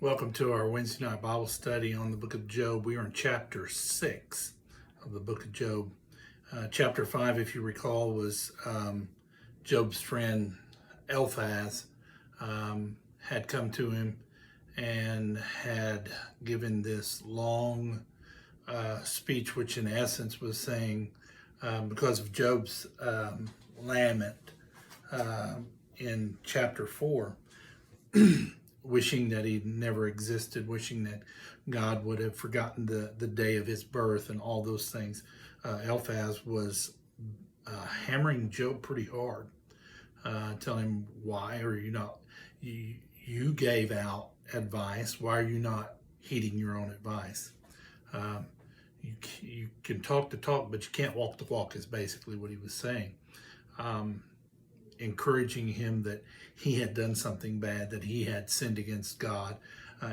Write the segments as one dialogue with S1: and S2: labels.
S1: Welcome to our Wednesday night Bible study on the book of Job. We are in chapter 6 of the book of Job. Chapter 5, if you recall, was Job's friend Eliphaz had come to him and had given this long speech, which in essence was saying, because of Job's lament in chapter 4, wishing that he never existed, wishing that God would have forgotten the day of his birth and all those things. Eliphaz was hammering Job pretty hard, telling him, why are you not, you gave out advice, why are you not heeding your own advice? You can talk the talk, but you can't walk the walk is basically what he was saying. Encouraging him that he had done something bad, that he had sinned against God,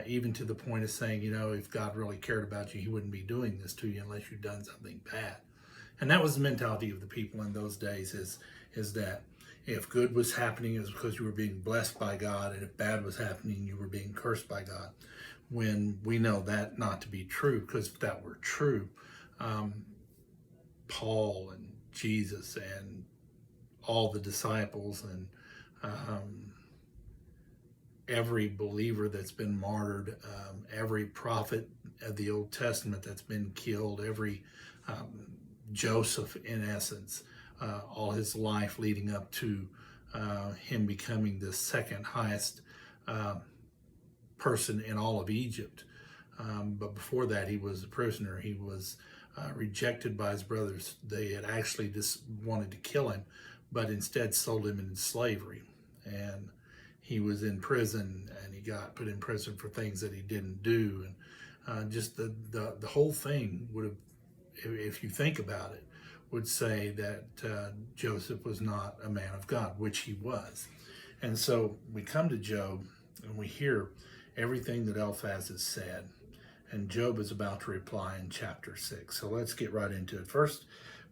S1: even to the point of saying, if God really cared about you, he wouldn't be doing this to you unless you'd done something bad. And that was the mentality of the people in those days, is that if good was happening, it was because you were being blessed by God, and if bad was happening, you were being cursed by God. When we know that not to be true, because if that were true, Paul and Jesus and all the disciples and every believer that's been martyred, every prophet of the Old Testament that's been killed, every Joseph, in essence, all his life leading up to him becoming the second highest person in all of Egypt. But before that, he was a prisoner. He was rejected by his brothers. They had actually just wanted to kill him, but instead sold him into slavery. And he was in prison, and he got put in prison for things that he didn't do. And just the whole thing would have, if you think about it, would say that Joseph was not a man of God, which he was. And so we come to Job, and we hear everything that Eliphaz has said. And Job is about to reply in chapter 6. So let's get right into it. First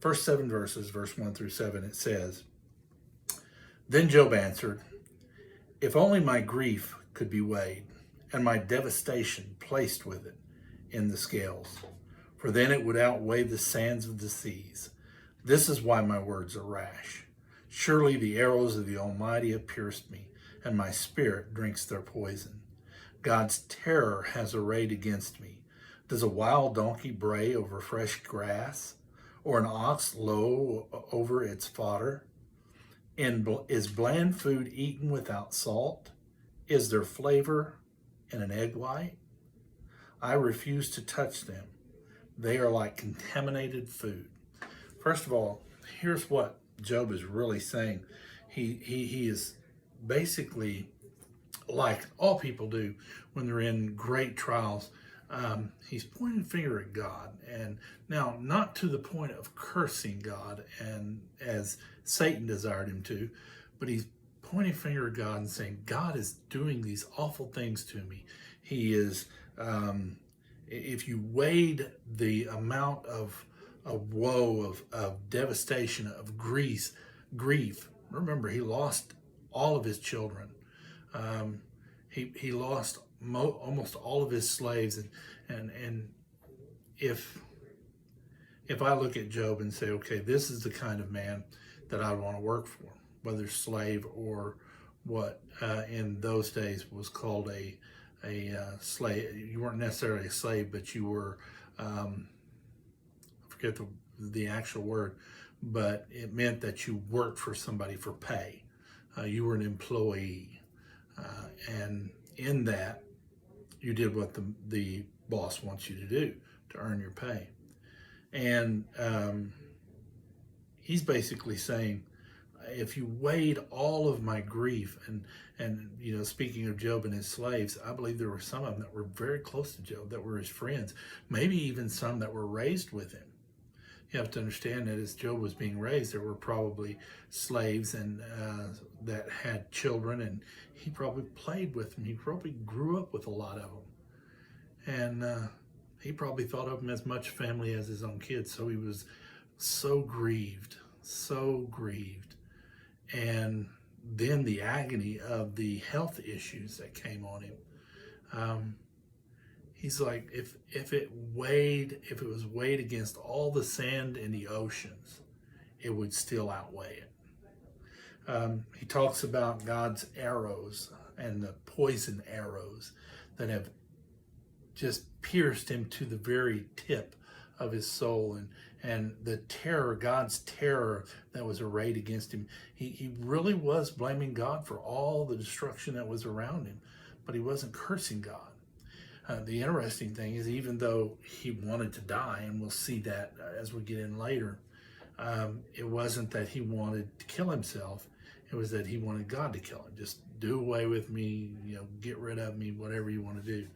S1: 7 verses, verse 1 through 7, it says, "Then Job answered, if only my grief could be weighed, and my devastation placed with it in the scales, for then it would outweigh the sands of the seas. This is why my words are rash. Surely the arrows of the Almighty have pierced me, and my spirit drinks their poison. God's terror has arrayed against me. Does a wild donkey bray over fresh grass, or an ox low over its fodder? Is bland food eaten without salt? Is there flavor in an egg white? I refuse to touch them. They are like contaminated food." First of all, here's what Job is really saying. He is basically, like all people do when they're in great trials, he's pointing a finger at God. And now, not to the point of cursing God, and as Satan desired him to, but he's pointing a finger at God and saying, God is doing these awful things to me. He is, if you weighed the amount of woe, of devastation, of grief, remember, he lost all of his children. He lost almost all of his slaves, and if I look at Job and say, okay, this is the kind of man that I want to work for, whether slave or what in those days was called a slave. You weren't necessarily a slave, but you were, I forget the actual word, but it meant that you worked for somebody for pay. You were an employee. And in that, you did what the boss wants you to do to earn your pay. And he's basically saying, if you weighed all of my grief, and speaking of Job and his slaves, I believe there were some of them that were very close to Job, that were his friends, maybe even some that were raised with him. You have to understand that as Job was being raised, there were probably slaves and that had children, and he probably played with them. He probably grew up with a lot of them. And he probably thought of them as much family as his own kids. So he was so grieved. And then the agony of the health issues that came on him. Um, he's like, if it was weighed against all the sand in the oceans, it would still outweigh it. He talks about God's arrows and the poison arrows that have just pierced him to the very tip of his soul, and the terror, God's terror that was arrayed against him. He really was blaming God for all the destruction that was around him, but he wasn't cursing God. The interesting thing is, even though he wanted to die, and we'll see that as we get in later, it wasn't that he wanted to kill himself. It was that he wanted God to kill him. Just do away with me, get rid of me, whatever you want to do.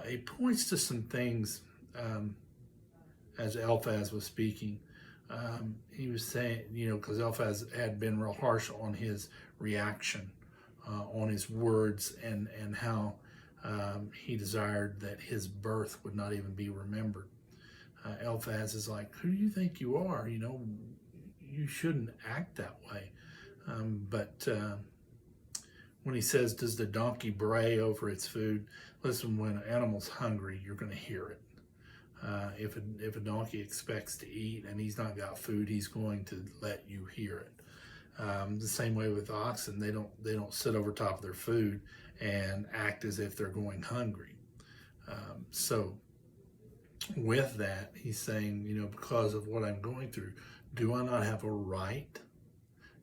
S1: It points to some things as Eliphaz was speaking. He was saying, because Eliphaz had been real harsh on his reaction, on his words, and how he desired that his birth would not even be remembered. Eliphaz is like, who do you think you are? You shouldn't act that way. But when he says, does the donkey bray over its food? Listen, when an animal's hungry, you're going to hear it. If a donkey expects to eat and he's not got food, he's going to let you hear it. The same way with oxen, they don't sit over top of their food and act as if they're going hungry. So with that, he's saying, because of what I'm going through, do I not have a right?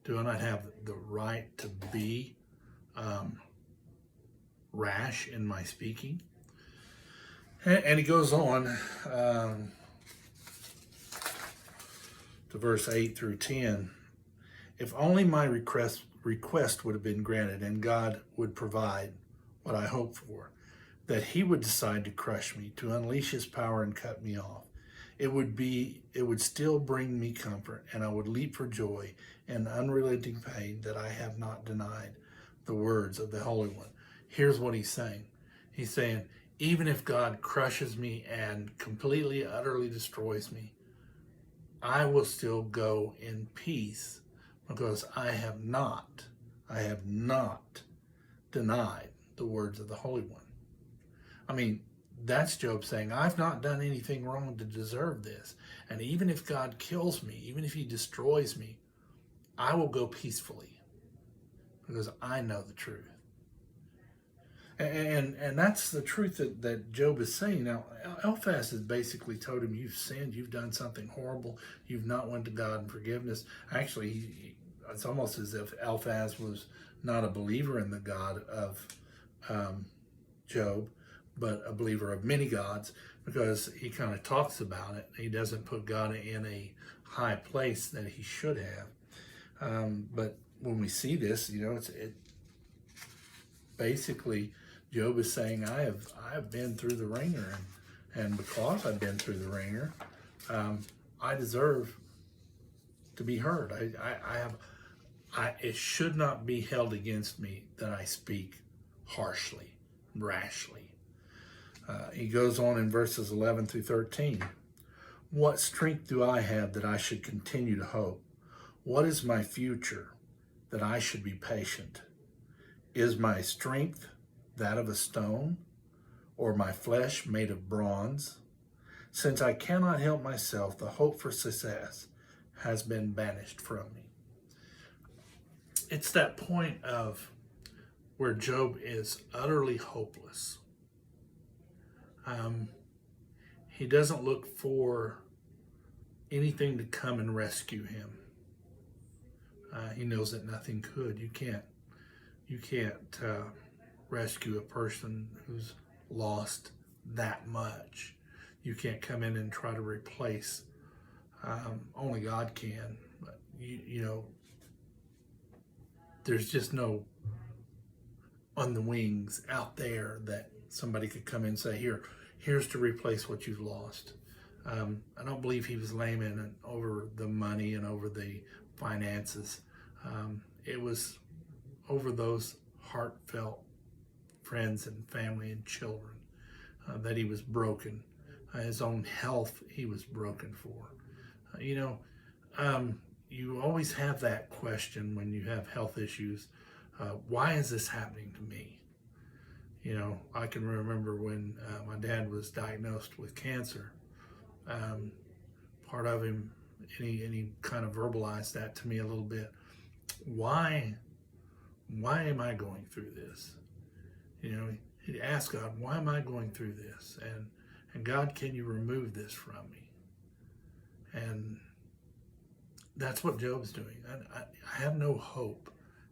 S1: Do I not have the right to be rash in my speaking? And he goes on to verse 8 through 10. If only my request would have been granted, and God would provide what I hope for, that he would decide to crush me, to unleash his power and cut me off. It would still bring me comfort, and I would leap for joy and unrelenting pain that I have not denied the words of the Holy One. Here's what he's saying. He's saying, even if God crushes me and completely, utterly destroys me, I will still go in peace, because I have not denied the words of the Holy One. I mean, that's Job saying, I've not done anything wrong to deserve this. And even if God kills me, even if he destroys me, I will go peacefully, because I know the truth. And that's the truth that Job is saying. Now, Eliphaz has basically told him, you've sinned, you've done something horrible, you've not went to God in forgiveness. Actually, it's almost as if Eliphaz was not a believer in the God of Job, but a believer of many gods, because he kind of talks about it. He doesn't put God in a high place that he should have. But when we see this, it basically, Job is saying, I have been through the ringer, and because I've been through the ringer, I deserve to be heard. It should not be held against me that I speak harshly, rashly. He goes on in verses 11 through 13. What strength do I have that I should continue to hope? What is my future that I should be patient? Is my strength that of a stone, or my flesh made of bronze? Since I cannot help myself, the hope for success has been banished from me. It's that point of where Job is utterly hopeless. He doesn't look for anything to come and rescue him. He knows that nothing could. You can't rescue a person who's lost that much. You can't come in and try to replace. Only God can. But there's just no on the wings out there that somebody could come in and say, here's to replace what you've lost. I don't believe he was laying over the money and over the finances. It was over those heartfelt friends and family and children that he was broken. His own health he was broken for. You always have that question when you have health issues. Why is this happening to me? I can remember when my dad was diagnosed with cancer. Um, Part of him, and he kind of verbalized that to me a little bit. Why am I going through this? He'd ask God, why am I going through this? And God, can you remove this from me? And that's what Job's doing. I have no hope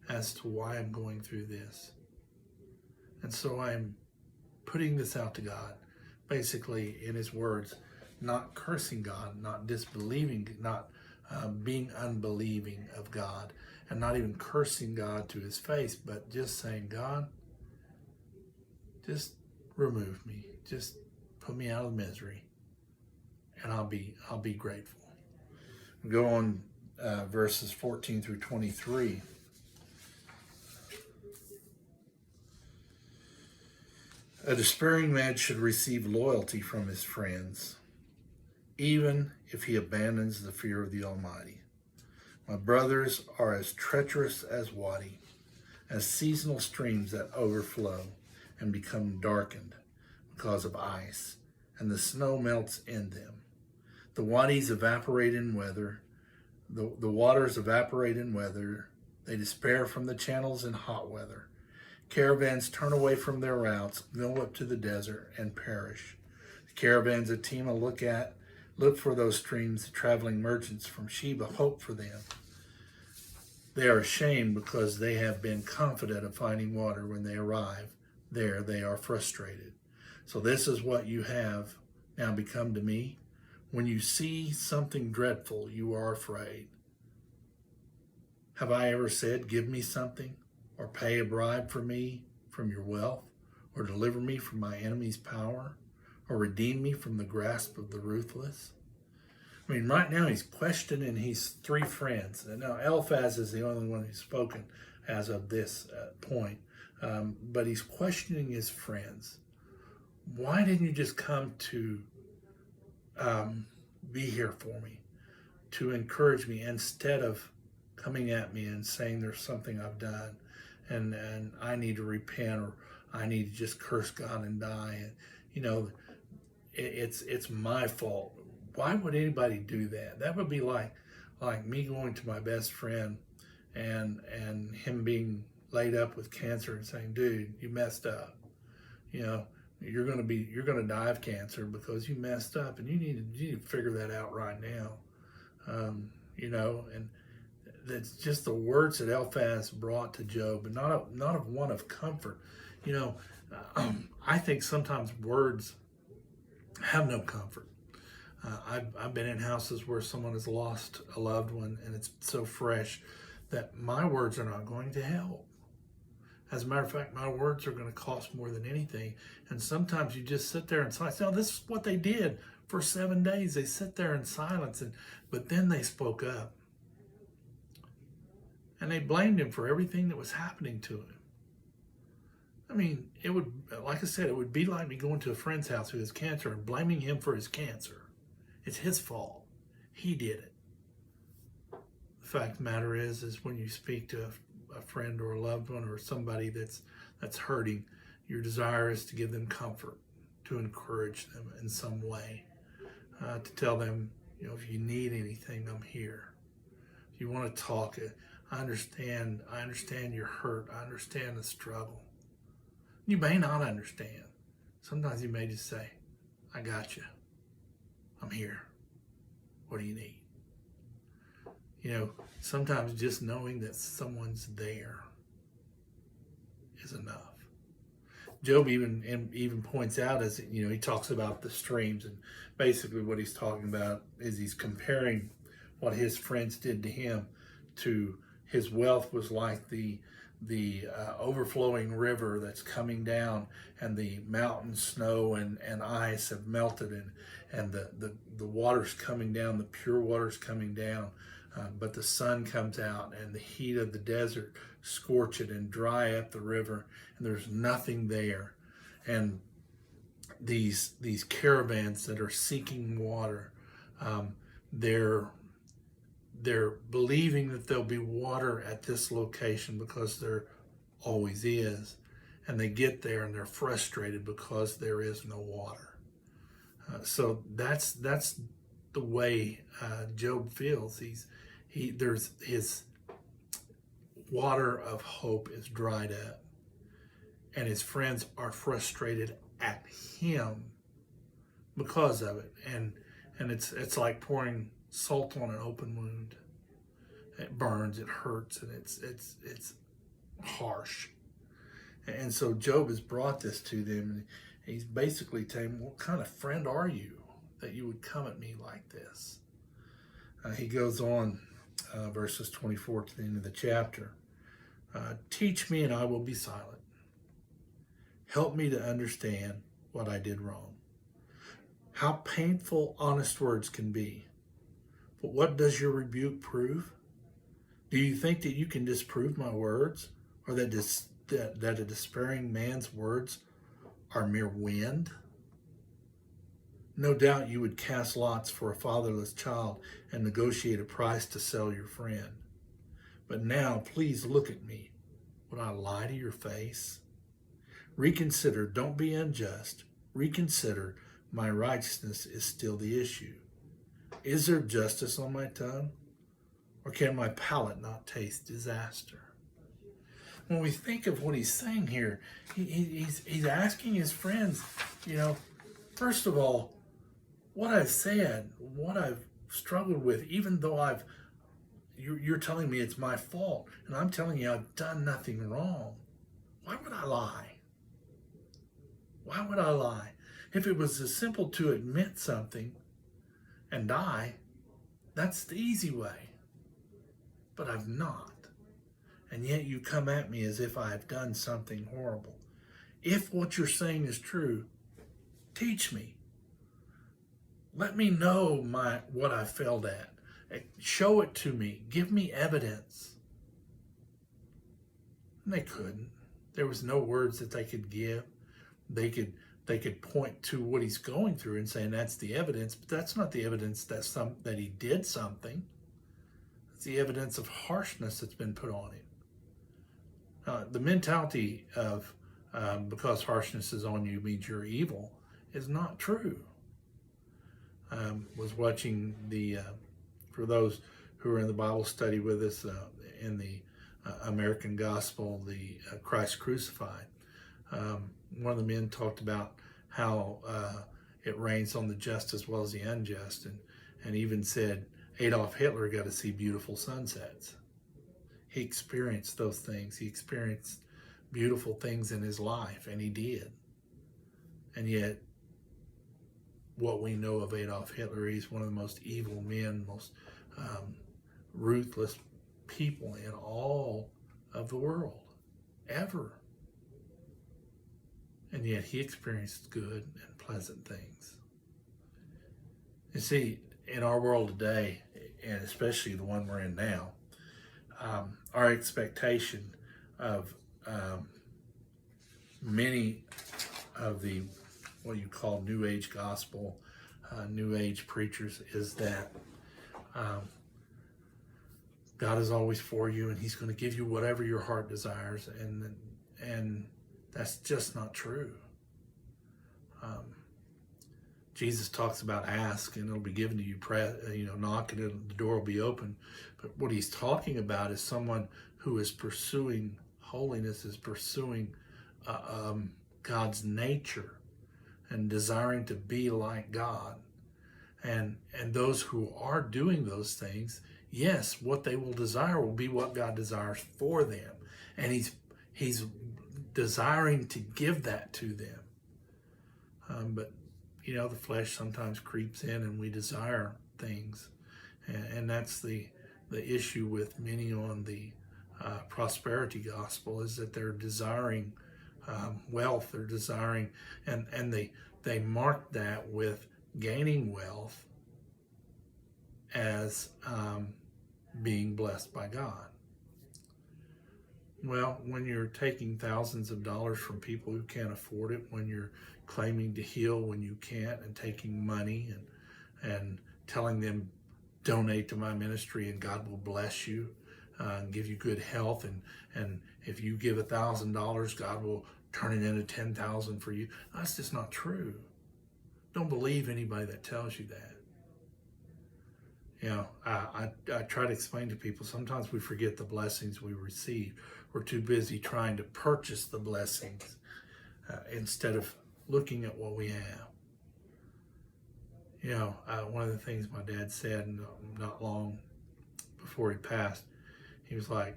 S1: as to why I'm going through this. And so I'm putting this out to God, basically, in his words, not cursing God, not disbelieving, not being unbelieving of God, and not even cursing God to his face, but just saying, God, just remove me, just put me out of misery, and I'll be grateful. Go on verses 14 through 23. A despairing man should receive loyalty from his friends, even if he abandons the fear of the Almighty. My brothers are as treacherous as wadi, as seasonal streams that overflow and become darkened because of ice, and the snow melts in them. The wadis evaporate in weather, the waters evaporate in weather. They despair from the channels in hot weather. Caravans turn away from their routes, go up to the desert, and perish. The caravans of Tema look for those streams. The traveling merchants from Sheba hope for them. They are ashamed because they have been confident of finding water. When they arrive there, they are frustrated. So this is what you have now become to me. When you see something dreadful, you are afraid. Have I ever said, give me something, or pay a bribe for me from your wealth, or deliver me from my enemy's power, or redeem me from the grasp of the ruthless? I mean, right now he's questioning his three friends. And now Eliphaz is the only one who's spoken as of this point. But he's questioning his friends. Why didn't you just come to be here for me, to encourage me, instead of coming at me and saying there's something I've done and I need to repent, or I need to just curse God and die? And, it's my fault. Why would anybody do that? That would be like me going to my best friend and him being laid up with cancer and saying, dude, you messed up. You're gonna die of cancer because you messed up, and you need to figure that out right now. And that's just the words that Eliphaz brought to Job, but not of one of comfort. I think sometimes words have no comfort. I've been in houses where someone has lost a loved one, and it's so fresh that my words are not going to help. As a matter of fact, my words are going to cost more than anything. And sometimes you just sit there and say, oh, this is what they did for 7 days. They sit there in silence, but then they spoke up. And they blamed him for everything that was happening to him. I mean, it would, like I said, it would be like me going to a friend's house who has cancer and blaming him for his cancer. It's his fault. He did it. The fact of the matter is when you speak to a friend or a loved one or somebody that's hurting, your desire is to give them comfort, to encourage them in some way, to tell them, if you need anything, I'm here. If you want to talk, I understand your hurt. I understand the struggle. You may not understand. Sometimes you may just say, I got you. I'm here. What do you need? Sometimes just knowing that someone's there is enough. Job even points out, as he talks about the streams, and basically what he's talking about is he's comparing what his friends did to him to his wealth was like the overflowing river that's coming down, and the mountain snow and ice have melted, and the water's coming down, the pure water's coming down. But the sun comes out and the heat of the desert scorch it and dry up the river, and there's nothing there. And these caravans that are seeking water, they're believing that there'll be water at this location because there always is. and they get there and they're frustrated because there is no water. So that's the way Job feels. There's his water of hope is dried up, and his friends are frustrated at him because of it. And it's like pouring salt on an open wound. It burns, it hurts, and it's harsh. And so Job has brought this to them, and he's basically telling, what kind of friend are you that you would come at me like this? He goes on, verses 24 to the end of the chapter. Teach me and I will be silent. Help me to understand what I did wrong. How painful honest words can be. But what does your rebuke prove? Do you think that you can disprove my words, or that a despairing man's words are mere wind? No doubt you would cast lots for a fatherless child and negotiate a price to sell your friend. But now, please look at me. Would I lie to your face? Reconsider, don't be unjust. Reconsider, my righteousness is still the issue. Is there justice on my tongue? Or can my palate not taste disaster? When we think of what he's saying here, he's asking his friends, first of all, what I've said, what I've struggled with, even though you're telling me it's my fault, and I'm telling you I've done nothing wrong. Why would I lie? Why would I lie? If it was as simple to admit something and die, that's the easy way. But I've not. And yet you come at me as if I've done something horrible. If what you're saying is true, teach me. Let me know what I failed at. Show it to me. Give me evidence. And they couldn't. There was no words that they could give. They could point to what he's going through and saying that's the evidence, but that's not the evidence that he did something. It's the evidence of harshness that's been put on him. The mentality of because harshness is on you means you're evil is not true. Was watching for those who are in the Bible study with us in the American Gospel, the Christ Crucified. One of the men talked about how it rains on the just as well as the unjust, and even said Adolf Hitler got to see beautiful sunsets. He experienced those things. He experienced beautiful things in his life, and he did. And yet, what we know of Adolf Hitler, he's one of the most evil men, most ruthless people in all of the world, ever. And yet he experienced good and pleasant things. You see, in our world today, and especially the one we're in now, our expectation of many of the what you call New Age gospel, New Age preachers is that God is always for you, and He's going to give you whatever your heart desires, and that's just not true. Jesus talks about ask and it'll be given to you, knock and the door will be open. But what he's talking about is someone who is pursuing holiness, is pursuing God's nature and desiring to be like God. And those who are doing those things, yes, what they will desire will be what God desires for them. And he's desiring to give that to them. But the flesh sometimes creeps in and we desire things. And that's the issue with many on the prosperity gospel, is that they're desiring wealth. They're desiring, and they mark that with gaining wealth as being blessed by God. Well, when you're taking thousands of dollars from people who can't afford it, when you're claiming to heal when you can't, and taking money and telling them, donate to my ministry and God will bless you and give you good health, and if you give $1,000, God will turning into 10,000 for you. That's just not true. Don't believe anybody that tells you that. You know, I try to explain to people, sometimes we forget the blessings we receive. We're too busy trying to purchase the blessings instead of looking at what we have. You know, one of the things my dad said not long before he passed, he was like,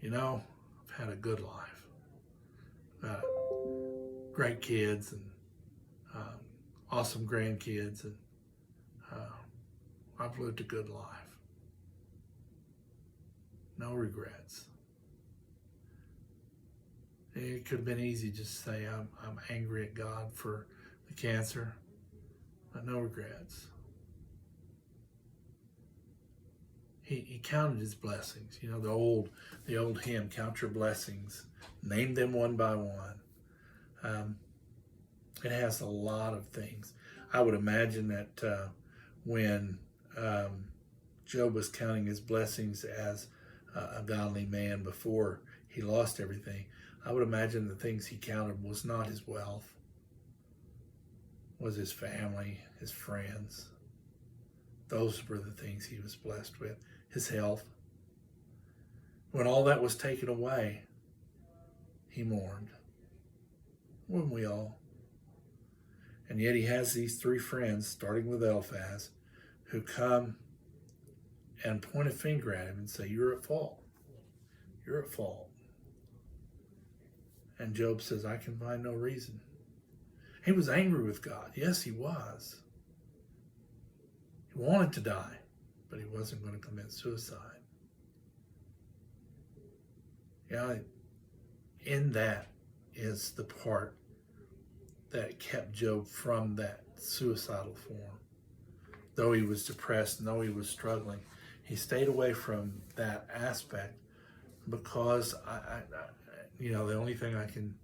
S1: you know, I've had a good life. Great kids and awesome grandkids, and I've lived a good life. No regrets. It could have been easy just to say I'm angry at God for the cancer, but no regrets. He counted his blessings. You know, the old hymn, count your blessings, name them one by one. It has a lot of things. I would imagine that when Job was counting his blessings as a godly man before he lost everything, I would imagine the things he counted was not his wealth, was his family, his friends. Those were the things he was blessed with. His health. When all that was taken away, he mourned. Wouldn't we all? And yet he has these three friends, starting with Eliphaz, who come and point a finger at him and say, you're at fault. You're at fault. And Job says, I can find no reason. He was angry with God. Yes, he was. He wanted to die, but he wasn't going to commit suicide. Yeah, in that is the part that kept Job from that suicidal form. Though he was depressed, though he was struggling, he stayed away from that aspect because the only thing I can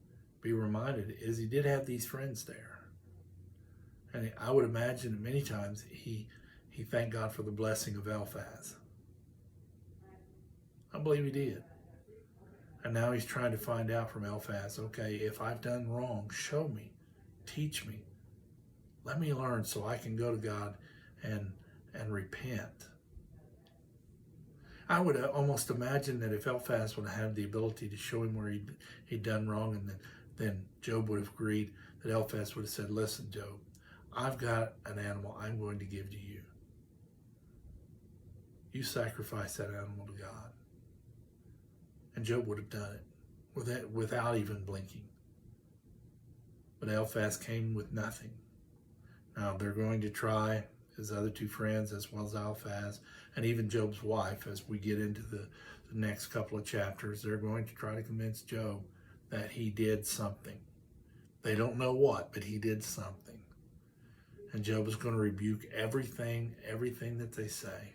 S1: be reminded is he did have these friends there. And I would imagine that many times he thanked God for the blessing of Eliphaz. I believe he did. And now he's trying to find out from Eliphaz, okay, if I've done wrong, show me, teach me, let me learn so I can go to God and repent. I would almost imagine that if Eliphaz would have had the ability to show him where he'd done wrong, and then Job would have agreed, that Eliphaz would have said, listen, Job, I've got an animal I'm going to give to you. You sacrifice that animal to God. And Job would have done it without even blinking. But Eliphaz came with nothing. Now they're going to try, his other two friends as well as Eliphaz, and even Job's wife, as we get into the next couple of chapters, they're going to try to convince Job that he did something. They don't know what, but he did something. And Job is going to rebuke everything that they say.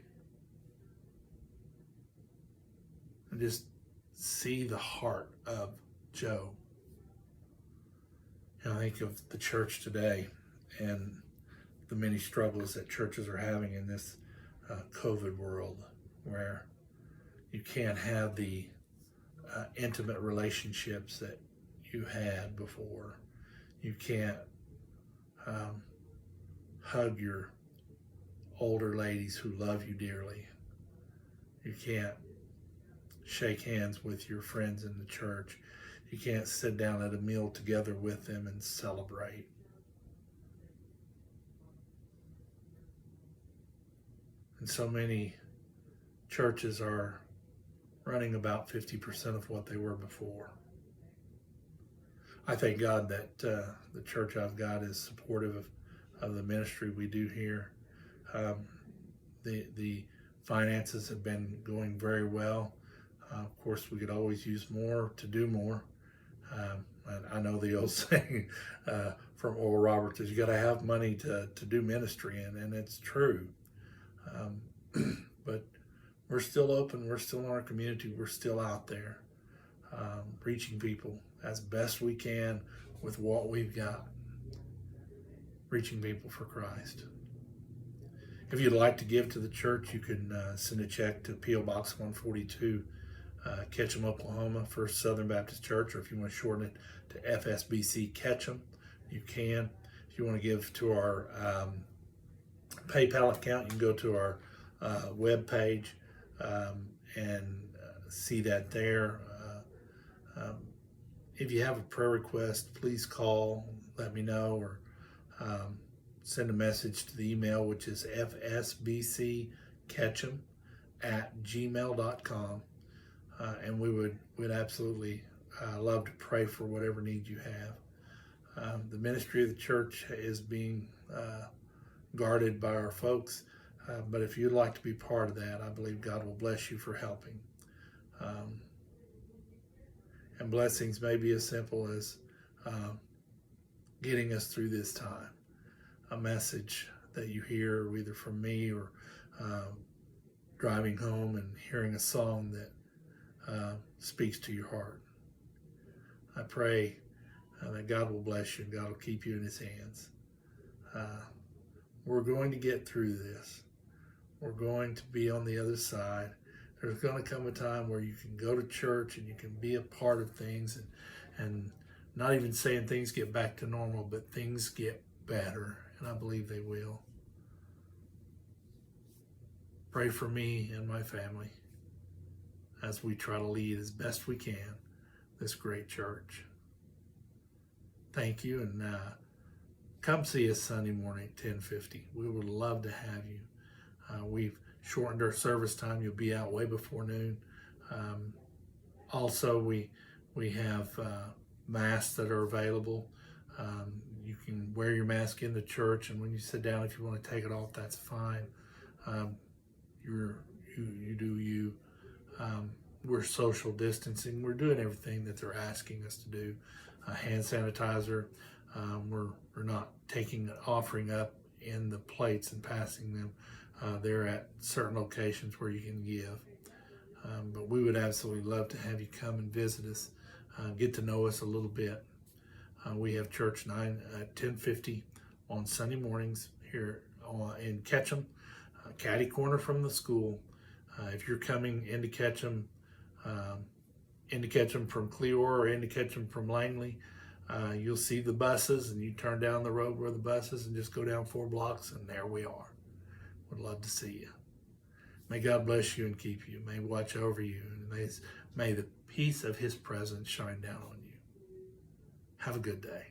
S1: And just see the heart of Job. And I think of the church today and the many struggles that churches are having in this COVID world, where you can't have the intimate relationships that you had before. You can't hug your older ladies who love you dearly. You can't shake hands with your friends in the church. You can't sit down at a meal together with them and celebrate. And so many churches are running about 50% of what they were before. I thank God that the church I've got is supportive of the ministry we do here. The finances have been going very well. Of course, we could always use more to do more. And I know the old saying from Oral Roberts is you got to have money to do ministry, and it's true. But we're still open. We're still in our community. We're still out there reaching people as best we can with what we've got, reaching people for Christ. If you'd like to give to the church, you can send a check to P.O. Box 142, Ketchum, Oklahoma, First Southern Baptist Church, or if you want to shorten it to FSBC Ketchum, you can. If you want to give to our PayPal account, you can go to our web page and see that there. If you have a prayer request, please call, let me know, or send a message to the email, which is fsbcketchum@gmail.com. And we'd absolutely love to pray for whatever need you have. The ministry of the church is being guarded by our folks, but if you'd like to be part of that, I believe God will bless you for helping. And blessings may be as simple as getting us through this time. A message that you hear either from me or driving home and hearing a song that speaks to your heart. I pray that God will bless you and God will keep you in his hands. We're going to get through this. We're going to be on the other side. There's going to come a time where you can go to church and you can be a part of things, and not even saying things get back to normal, but things get better, and I believe they will. Pray for me and my family as we try to lead as best we can this great church. Thank you, and come see us Sunday morning at 10:50. We would love to have you. We've shortened our service time. You'll be out way before noon. Also, we have masks that are available. You can wear your mask in the church, and when you sit down, if you want to take it off, that's fine. You do you. We're social distancing. We're doing everything that they're asking us to do. Hand sanitizer. We're not offering up in the plates and passing them. They're at certain locations where you can give. But we would absolutely love to have you come and visit us, get to know us a little bit. We have church 10:50 on Sunday mornings here in Ketchum, catty corner from the school. If you're coming into Ketchum from Clear or into Ketchum from Langley, you'll see the buses, and you turn down the road where the bus is and just go down 4 blocks, and there we are. Would love to see you. May God bless you and keep you. May watch over you, and may the peace of his presence shine down on you. Have a good day.